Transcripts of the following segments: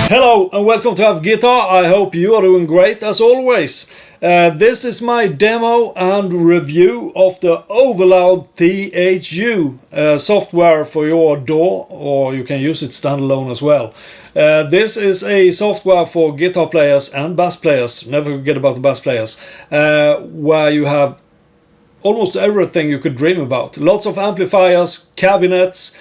Hello and welcome to Have Guitar. I hope you are doing great as always. This is my demo and review of the Overloud TH-U software for your DAW, or you can use it standalone as well. This is a software for guitar players and bass players, never forget about the bass players, where you have almost everything you could dream about. Lots of amplifiers, cabinets,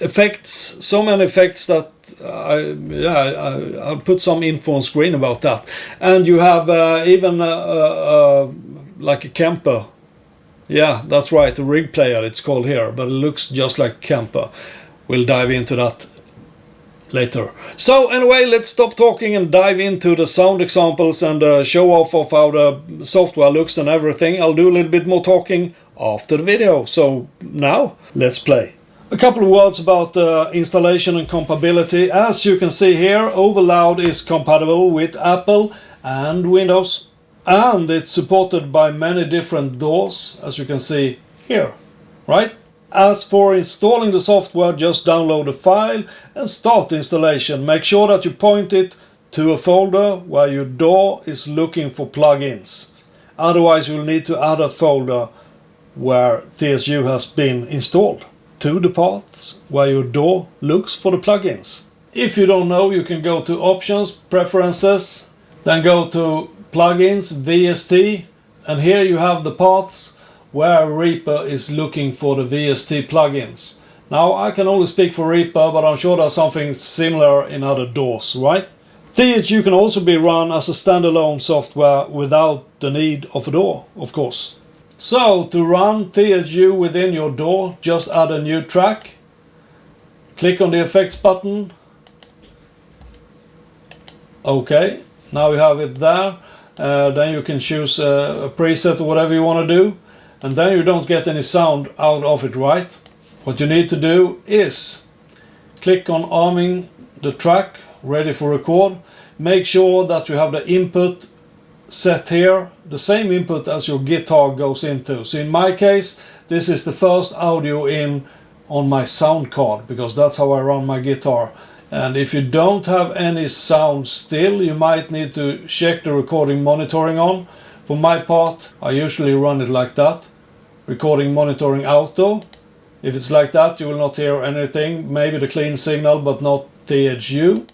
effects, so many effects that I'll put some info on screen about that. And you have even like a Kemper. Yeah, that's right, a rig player it's called here, but it looks just like Kemper. We'll dive into that later. So anyway, let's stop talking and dive into the sound examples and show off of how the software looks and everything. I'll do a little bit more talking after the video. So now, let's play. A couple of words about installation and compatibility. As you can see here, Overloud is compatible with Apple and Windows, and it's supported by many different DAWs, as you can see here, right? As for installing the software, just download a file and start the installation. Make sure that you point it to a folder where your DAW is looking for plugins. Otherwise, you'll need to add that folder where TH-U has been installed to the path where your DAW looks for the plugins. If you don't know, you can go to Options, Preferences, then go to Plugins, VST, and here you have the paths where Reaper is looking for the VST plugins. Now, I can only speak for Reaper, but I'm sure there's something similar in other DAWs, right? TH-U can also be run as a standalone software without the need of a DAW, of course. So, to run TH-U within your DAW, just add a new track. Click on the Effects button. OK, now you have it there. Then you can choose a preset or whatever you want to do. And then you don't get any sound out of it, right? What you need to do is click on arming the track, ready for record. Make sure that you have the input set here, the same input as your guitar goes into. So in my case, this is the first audio in on my sound card, because that's how I run my guitar. And if you don't have any sound still, you might need to check the recording monitoring on. For my part, I usually run it like that. Recording monitoring auto. If it's like that, you will not hear anything. Maybe the clean signal, but not TH-U.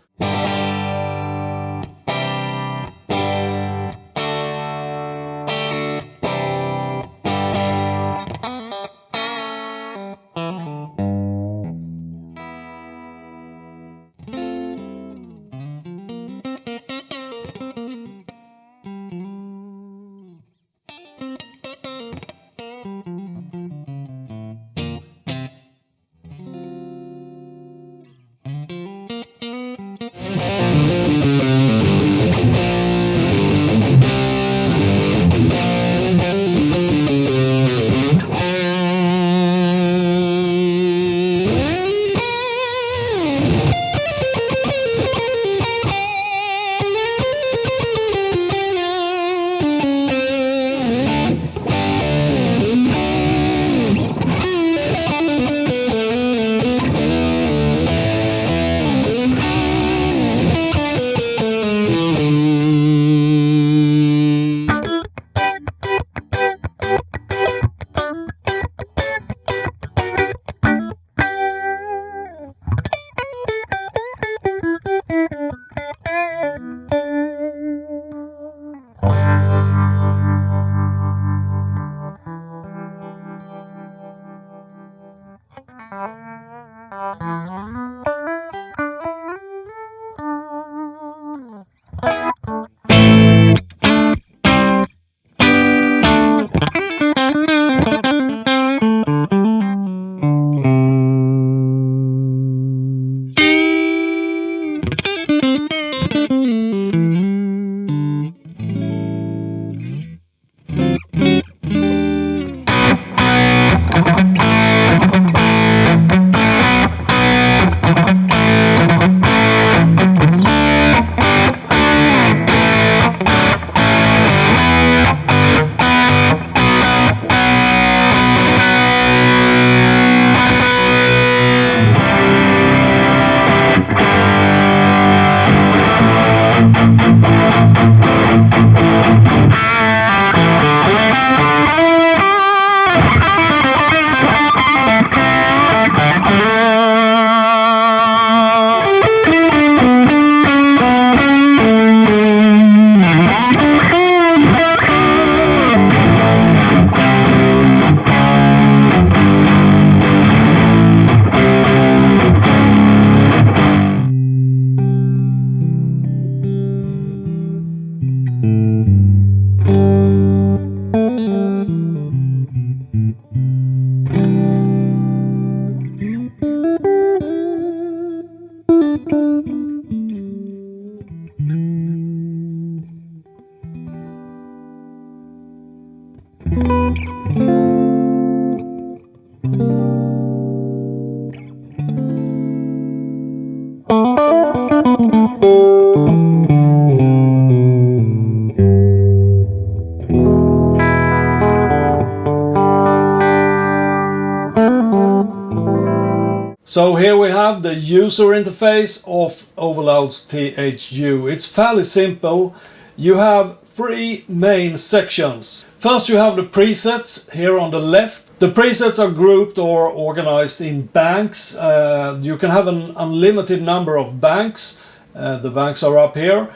So here we have the user interface of Overloud TH-U. It's fairly simple. You have 3 main sections. First you have the presets here on the left. The presets are grouped or organized in banks. You can have an unlimited number of banks. The banks are up here.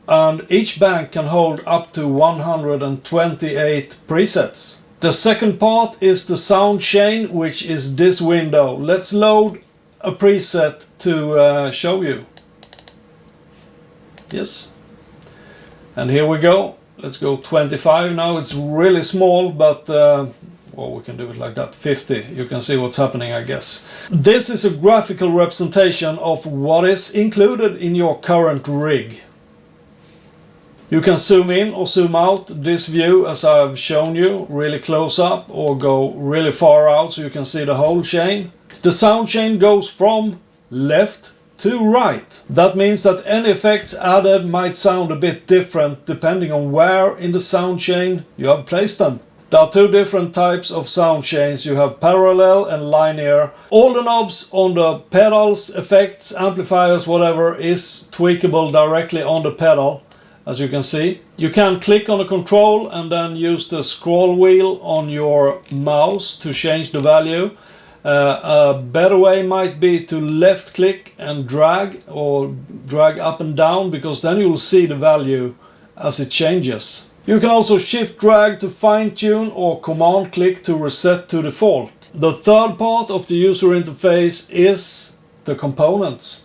And each bank can hold up to 128 presets. The second part is the sound chain, which is this window. Let's load a preset to show you. Yes. And here we go. Let's go 25 now. It's really small, but well, we can do it like that. 50. You can see what's happening, I guess. This is a graphical representation of what is included in your current rig. You can zoom in or zoom out this view as I've shown you, really close up, or go really far out so you can see the whole chain. The sound chain goes from left to right. That means that any effects added might sound a bit different depending on where in the sound chain you have placed them. There are 2 different types of sound chains. You have parallel and linear. All the knobs on the pedals, effects, amplifiers, whatever, is tweakable directly on the pedal. As you can see, you can click on the control and then use the scroll wheel on your mouse to change the value. A better way might be to left click and drag, or drag up and down, because then you'll see the value as it changes. You can also shift drag to fine tune or command click to reset to default. The third part of the user interface is the components.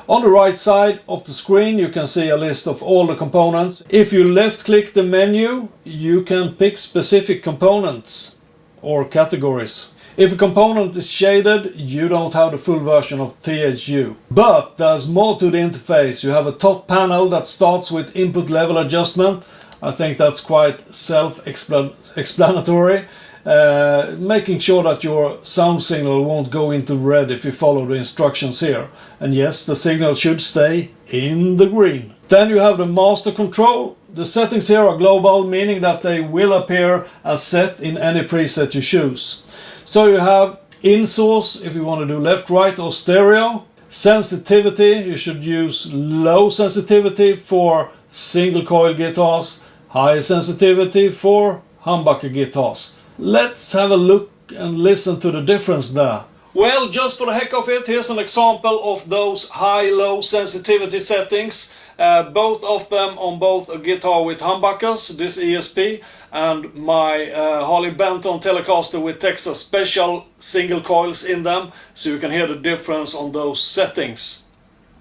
On the right side of the screen you can see a list of all the components. If you left click the menu, you can pick specific components or categories. If a component is shaded, you don't have the full version of TH-U. But there's more to the interface. You have a top panel that starts with input level adjustment. I think that's quite self-explanatory. Making sure that your sound signal won't go into red if you follow the instructions here. And yes, the signal should stay in the green. Then you have the master control. The settings here are global, meaning that they will appear as set in any preset you choose. So you have in source if you want to do left, right or stereo. Sensitivity, you should use low sensitivity for single coil guitars, high sensitivity for humbucker guitars. Let's have a look and listen to the difference there. Well, just for the heck of it, here's an example of those high-low sensitivity settings. Both of them on both a guitar with humbuckers, this ESP, and my Harley Benton Telecaster with Texas Special single coils in them. So you can hear the difference on those settings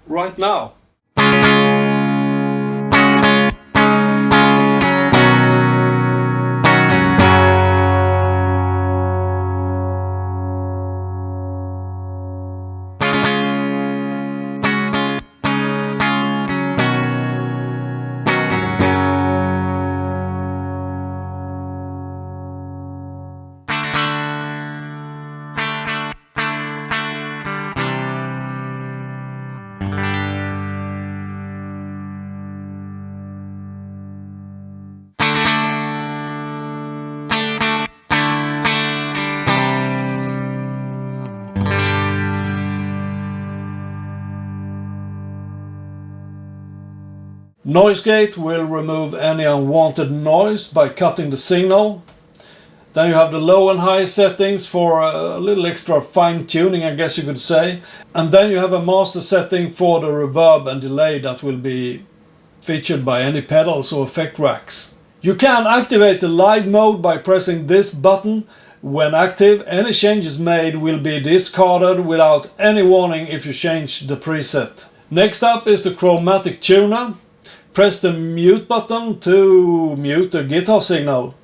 right now. Noise gate will remove any unwanted noise by cutting the signal. Then you have the low and high settings for a little extra fine tuning, I guess you could say. And then you have a master setting for the reverb and delay that will be featured by any pedals or effect racks. You can activate the live mode by pressing this button. When active, any changes made will be discarded without any warning if you change the preset. Next up is the Chromatic Tuner. Press the mute button to mute the guitar signal.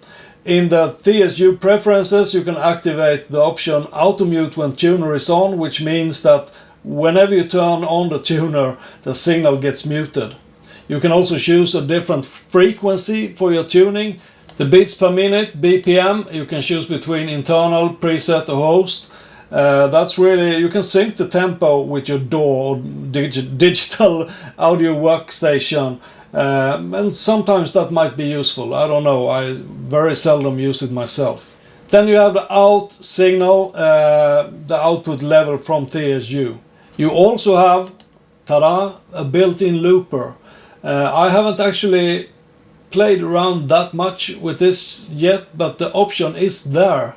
In the TH-U preferences you can activate the option auto mute when tuner is on, which means that whenever you turn on the tuner the signal gets muted. You can also choose a different frequency for your tuning. The beats per minute, BPM, you can choose between internal, preset or host. That's really, you can sync the tempo with your DAW or digital audio workstation. And sometimes that might be useful. I don't know, I very seldom use it myself. Then you have the out signal, the output level from TH-U. You also have, ta-da, a built-in looper. I haven't actually played around that much with this yet, but the option is there.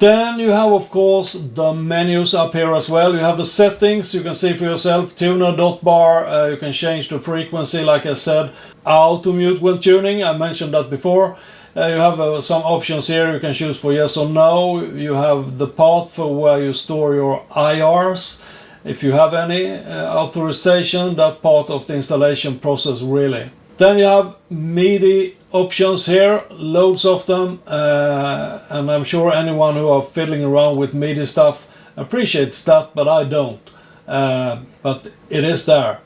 Then you have, of course, the menus up here as well. You have the settings, you can see for yourself, tuner, dot bar, you can change the frequency, like I said, auto mute when tuning, I mentioned that before. You have some options here, you can choose for yes or no. You have the path for where you store your IRs, if you have any, authorization, that part of the installation process really. Then you have MIDI options here, loads of them, and I'm sure anyone who are fiddling around with MIDI stuff appreciates that, but I don't. But it is there.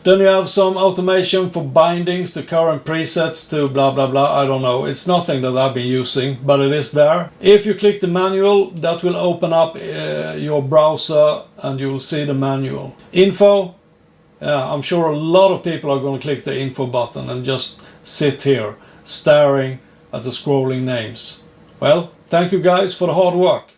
Then you have some automation for bindings to current presets to blah blah blah, I don't know. It's nothing that I've been using, but it is there. If you click the manual, that will open up your browser and you'll see the manual. Info. I'm sure a lot of people are going to click the info button and just sit here staring at the scrolling names. Well, thank you guys for the hard work.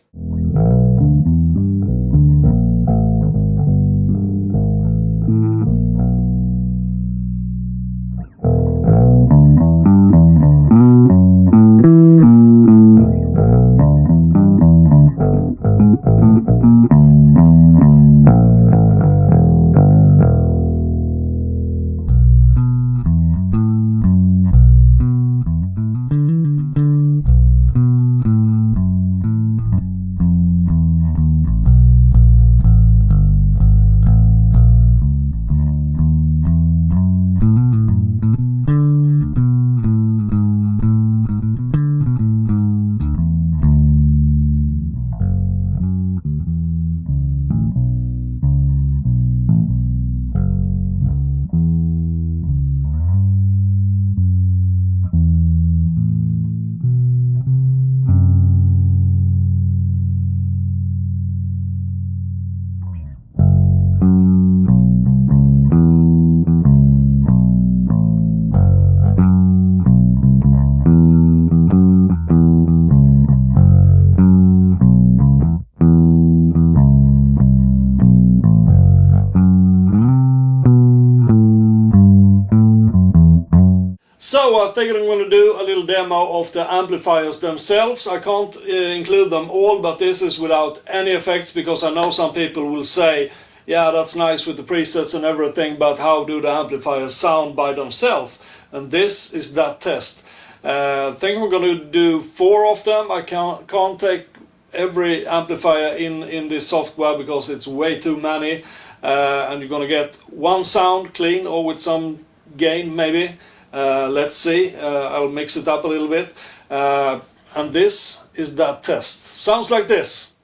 So I figured I'm going to do a little demo of the amplifiers themselves. I can't include them all, but this is without any effects, because I know some people will say, yeah, that's nice with the presets and everything, but how do the amplifiers sound by themselves? And this is that test. I think we're going to do 4 of them. I can't take every amplifier in this software because it's way too many. And you're going to get one sound clean or with some gain maybe. Let's see, I'll mix it up a little bit. And this is that test. Sounds like this.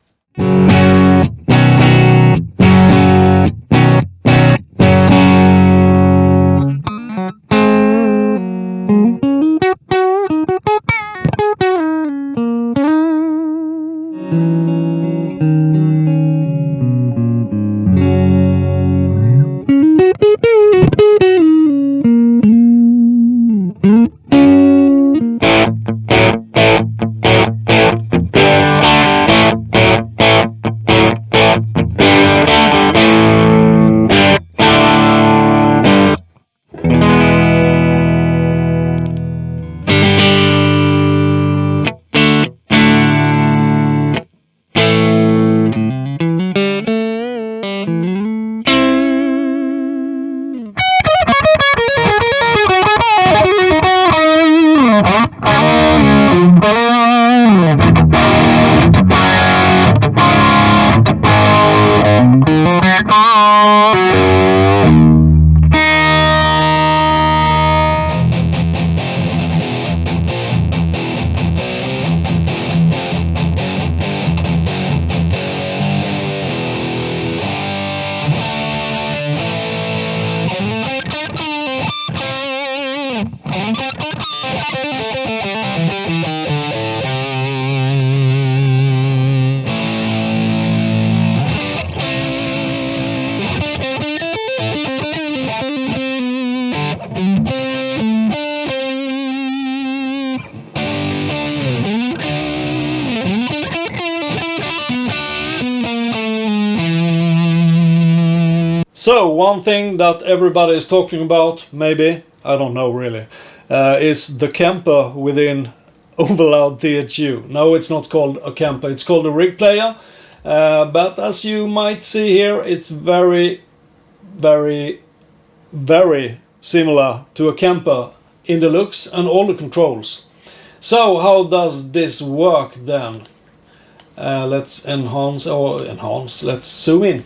So, one thing that everybody is talking about, maybe, I don't know really, is the kemper within Overloud TH-U. No, it's not called a kemper, it's called a rig player. But as you might see here, it's very, very, very similar to a kemper in the looks and all the controls. So, how does this work then? Let's let's zoom in.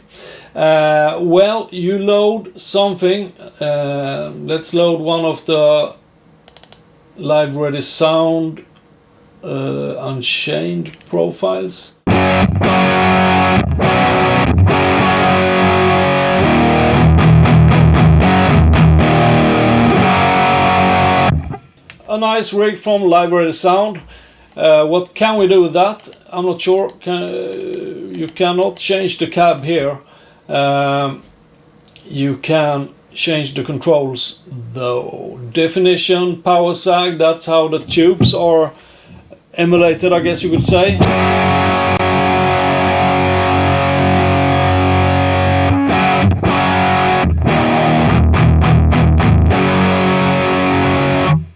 Well, you load something. Let's load one of the live ready sound unchained profiles. A nice rig from live ready sound. What can we do with that? I'm not sure. You cannot change the cab here. You can change the controls though. Definition, power sag, that's how the tubes are emulated, I guess you could say.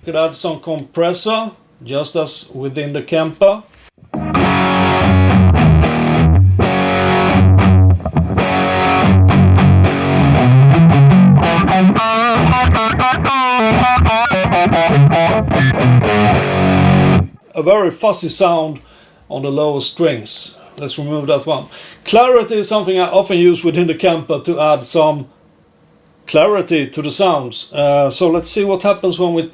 Could add some compressor, just as within the kemper. A very fuzzy sound on the lower strings. Let's remove that one. Clarity is something I often use within the kemper to add some clarity to the sounds. So let's see what happens when we...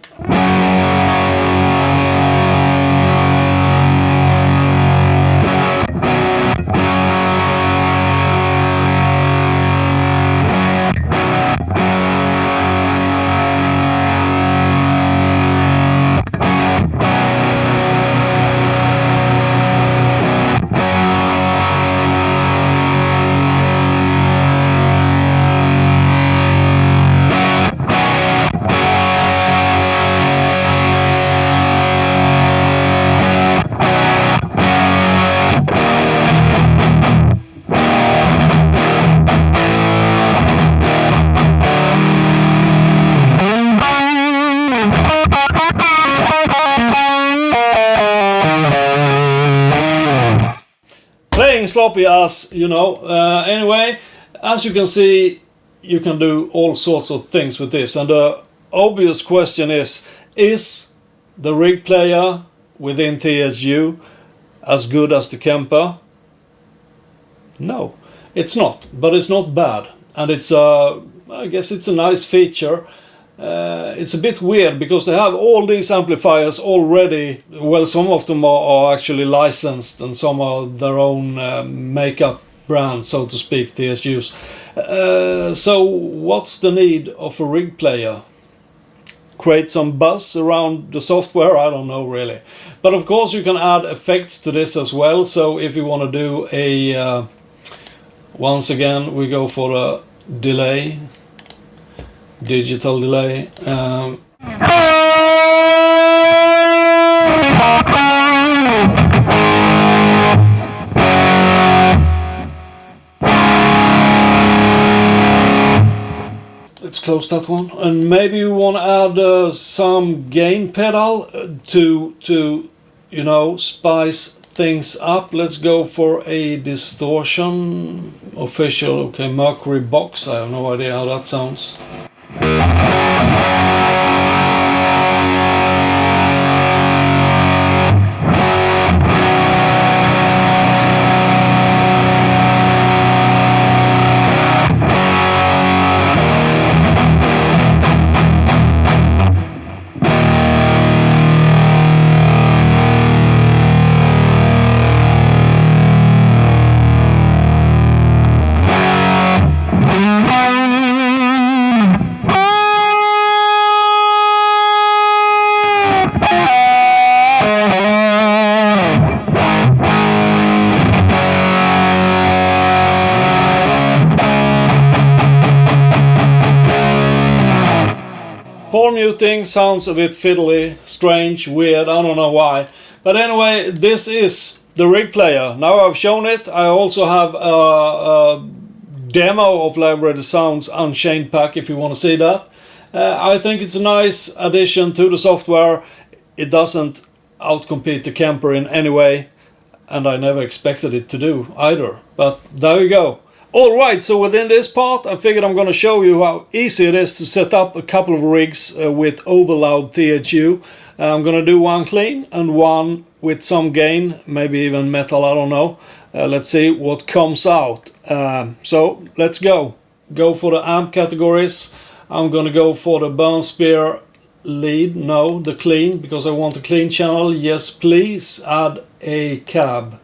getting sloppy, as you know. Anyway, as you can see, you can do all sorts of things with this, and the obvious question is the rig player within TH-U as good as the Kemper? No, it's not, but it's not bad, and it's I guess it's a nice feature. It's a bit weird because they have all these amplifiers already. Well, some of them are actually licensed and some are their own makeup brand, so to speak, TH-U's. So what's the need of a rig player? Create some buzz around the software? I don't know really. But of course you can add effects to this as well. So if you want to do a... once again we go for a delay. Digital delay. Let's close that one, and maybe you want to add some gain pedal to you know, spice things up. Let's go for a distortion official. Okay, Mercury box. I have no idea how that sounds. Pole muting sounds a bit fiddly, strange, weird, I don't know why. But anyway, this is the rig player. Now I've shown it. I also have a demo of Live Ready Sounds Unchained pack if you want to see that. I think it's a nice addition to the software. It doesn't outcompete the Kemper in any way, and I never expected it to do either. But there you go. Alright, so within this part I figured I'm going to show you how easy it is to set up a couple of rigs with Overloud TH-U. I'm going to do one clean and one with some gain, maybe even metal, I don't know. Let's see what comes out. So let's go. Go for the amp categories. I'm going to go for the Burn Spear lead, no, the clean, because I want a clean channel. Yes please, add a cab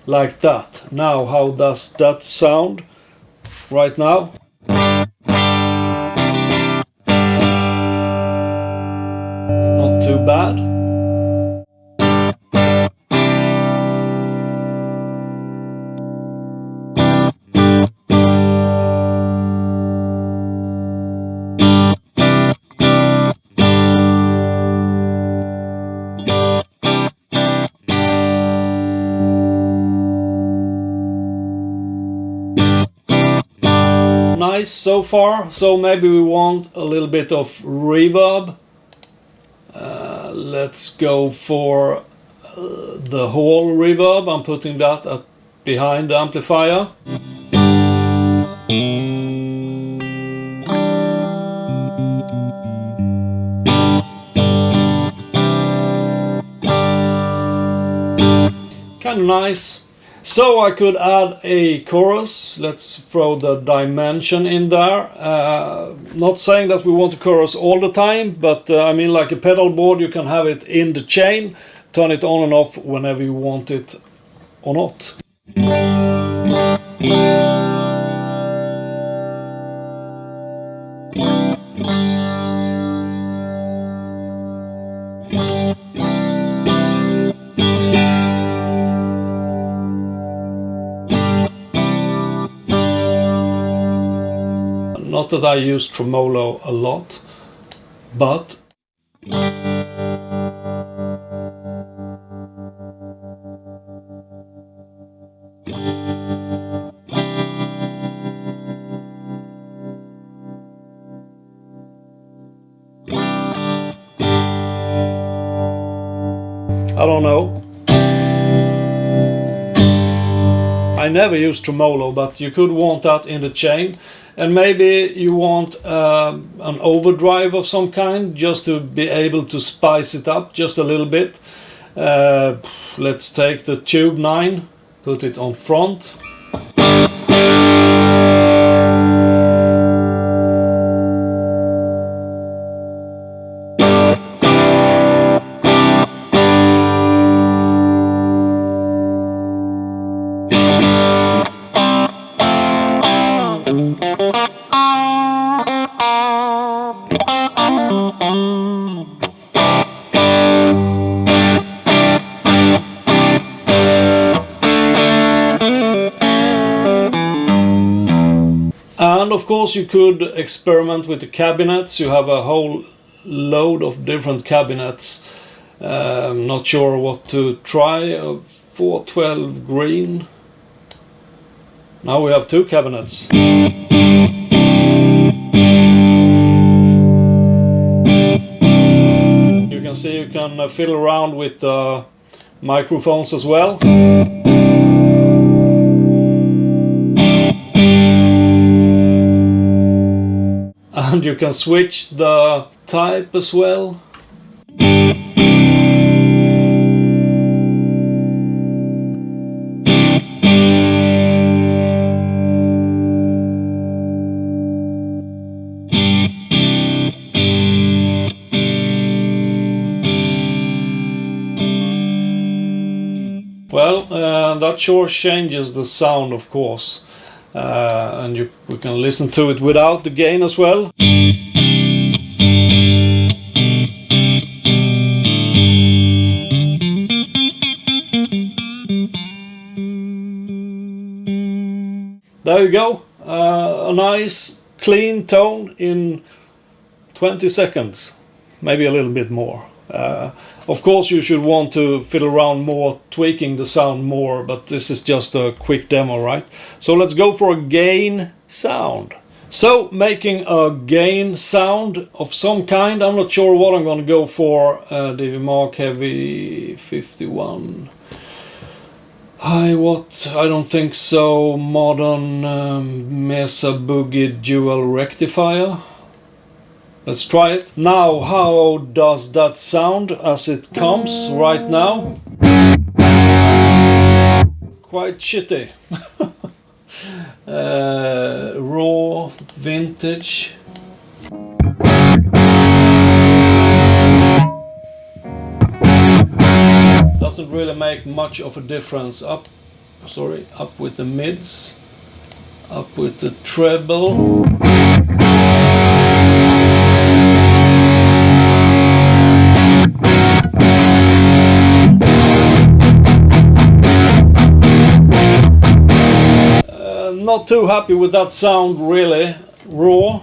like that. Now how does that sound right now? Not too bad. Nice so far, so maybe we want a little bit of reverb. Let's go for the whole reverb. I'm putting that behind the amplifier. Kind of nice. So I could add a chorus. Let's throw the dimension in there. Not saying that we want a chorus all the time, but I mean, like a pedal board, you can have it in the chain, turn it on and off whenever you want it or not. Not that I use tremolo a lot, but I don't know. I never use tremolo, but you could want that in the chain. And maybe you want an overdrive of some kind, just to be able to spice it up just a little bit. Let's take the Tube 9, put it on front. And of course you could experiment with the cabinets. You have a whole load of different cabinets. Not sure what to try. 412 green. Now we have 2 cabinets. You can see you can fiddle around with the microphones as well. And you can switch the type as well. Well, that sure changes the sound, of course. And we can listen to it without the gain as well. There you go, a nice clean tone in 20 seconds, maybe a little bit more. Of course you should want to fiddle around more, tweaking the sound more, but this is just a quick demo, right? So let's go for a gain sound. So making a gain sound of some kind, I'm not sure what I'm going to go for. DV Mark Heavy 51. High what? I don't think so. Modern Mesa Boogie Dual Rectifier. Let's try it. Now, how does that sound as it comes right now? Quite shitty. Raw, vintage. Doesn't really make much of a difference. Up with the mids, up with the treble. Not too happy with that sound, really. Raw.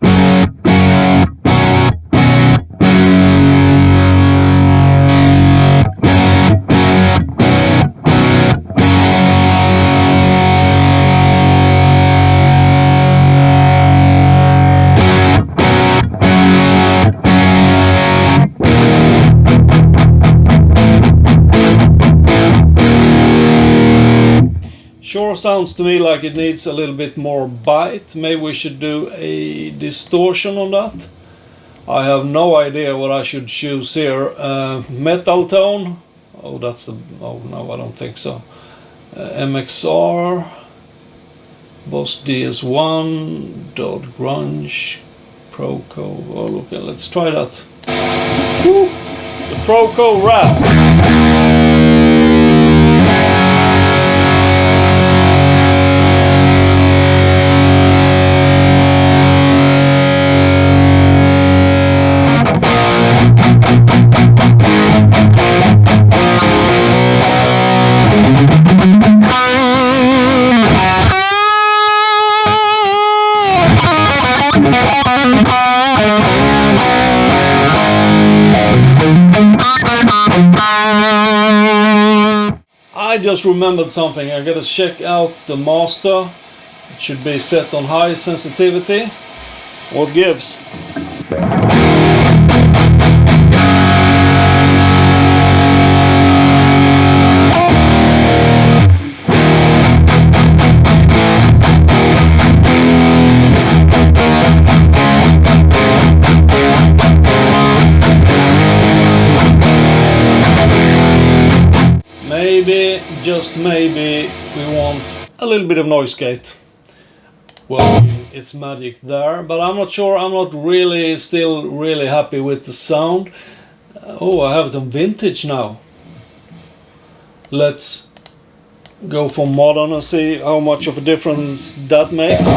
Sure sounds to me like it needs a little bit more bite. Maybe we should do a distortion on that. I have no idea what I should choose here. Metal tone. Oh, that's the... Oh, no, I don't think so. MXR. Boss DS1. Dot Grunge. Proco. Oh, okay, let's try that. Woo! The Proco Rat. I just remembered something. I gotta check out the master. It should be set on high sensitivity. What gives? maybe, just maybe, we want a little bit of noise gate working its magic there, but I'm not sure. I'm not really still really happy with the sound. Oh, I have it on vintage now. Let's go for modern and see how much of a difference that makes.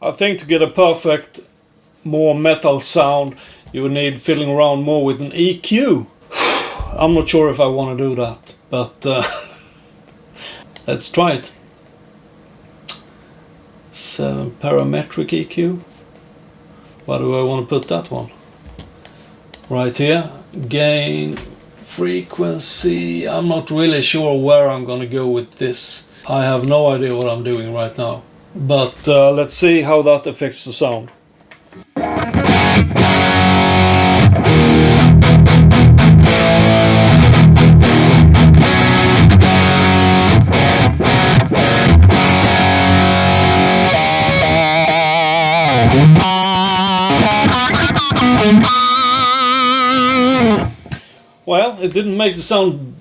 I think to get a perfect, more metal sound, you would need fiddling around more with an EQ. I'm not sure if I want to do that, but let's try it. 7 parametric EQ. Where do I want to put that one? Right here. Gain, frequency. I'm not really sure where I'm going to go with this. I have no idea what I'm doing right now. But let's see how that affects the sound. Well, it didn't make the sound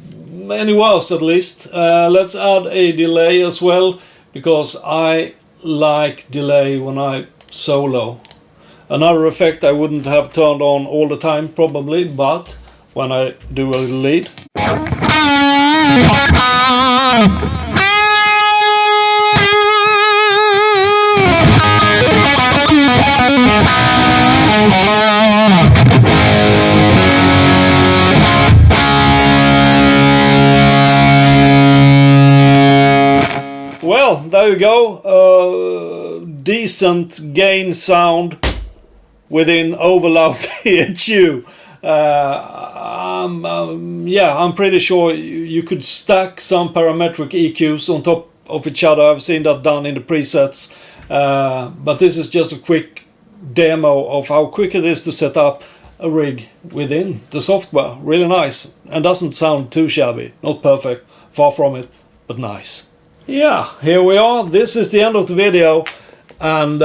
any worse, at least. Let's add a delay as well, because I like delay when I solo. Another effect I wouldn't have turned on all the time probably, but when I do a little lead. Well, there you go. Decent gain sound within Overloud TH-U. Yeah, I'm pretty sure you could stack some parametric EQs on top of each other. I've seen that done in the presets. But this is just a quick demo of how quick it is to set up a rig within the software. Really nice, and doesn't sound too shabby. Not perfect, far from it, but nice. Yeah, here we are. This is the end of the video, and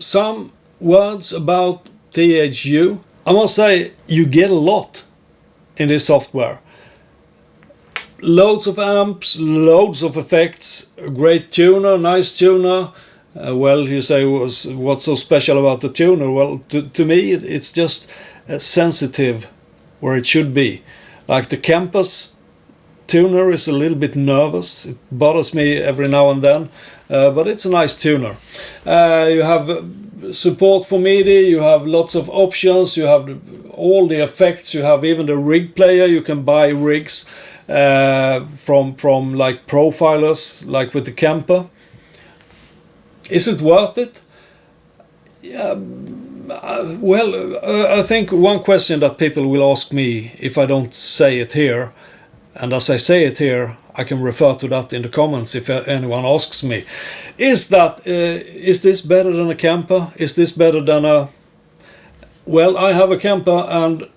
some words about TH-U. I must say, you get a lot in this software. Loads of amps, loads of effects, a great tuner, nice tuner. Well, you say, what's so special about the tuner? Well, to me, it's just sensitive where it should be. Like the Kemper's tuner is a little bit nervous. It bothers me every now and then, but it's a nice tuner. You have support for MIDI, you have lots of options, you have all the effects, you have even the rig player. You can buy rigs from like profilers, like with the Kemper. Is it worth it? Well, I think one question that people will ask me if I don't say it here, and as I say it here, I can refer to that in the comments if anyone asks me, is that, is this better than a Kemper? Is this better than a... Well, I have a Kemper, and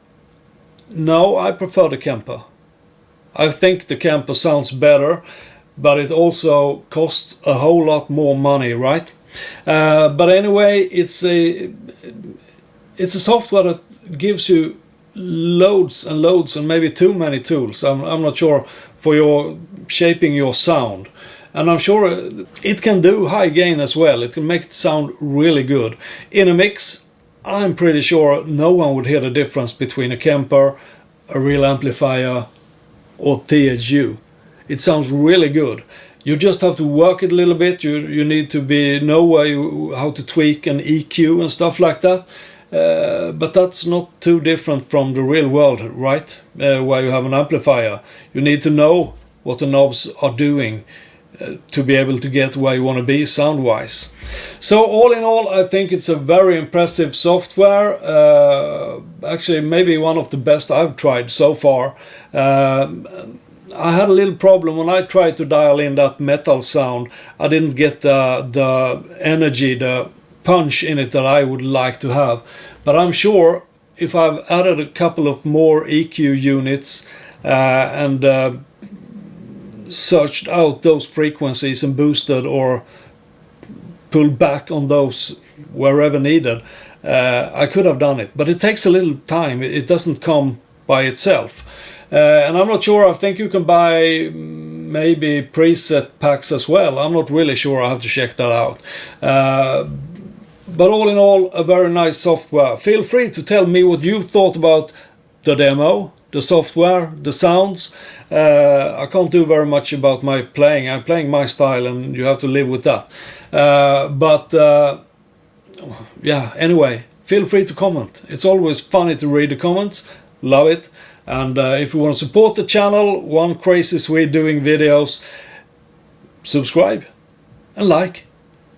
no, I prefer the Kemper. I think the Kemper sounds better. but it also costs a whole lot more money, right? But anyway, it's a software that gives you loads and loads and maybe too many tools. I'm not sure, for your shaping your sound. And I'm sure it can do high gain as well. It can make it sound really good. In a mix, I'm pretty sure no one would hear the difference between a Kemper, a real amplifier, or TH-U. It sounds really good. You just have to work it a little bit. You need to know how to tweak an EQ and stuff like that. But that's not too different from the real world, right? Where you have an amplifier. You need to know what the knobs are doing to be able to get where you want to be sound-wise. So all in all, I think it's a very impressive software. Actually, maybe one of the best I've tried so far. I had a little problem when I tried to dial in that metal sound. I didn't get the energy, the punch in it that I would like to have. But I'm sure if I've added a couple of more EQ units and searched out those frequencies and boosted or pulled back on those wherever needed, I could have done it. But it takes a little time. It doesn't come by itself. And I'm not sure. I think you can buy maybe preset packs as well. I'm not really sure. I have to check that out. But all in all, a very nice software. Feel free to tell me what you thought about the demo, the software, the sounds. I can't do very much about my playing. I'm playing my style and you have to live with that. Yeah, anyway, feel free to comment. It's always funny to read the comments. Love it. And if you want to support the channel, One Crazy Swede doing videos, subscribe and like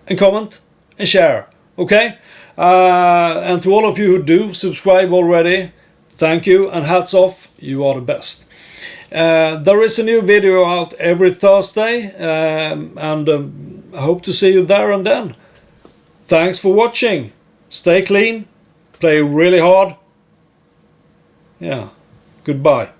and comment and share. Okay? And to all of you who do subscribe already, thank you and hats off. You are the best. There is a new video out every Thursday, and I hope to see you there and then. Thanks for watching. Stay clean. Play really hard. Yeah. Goodbye.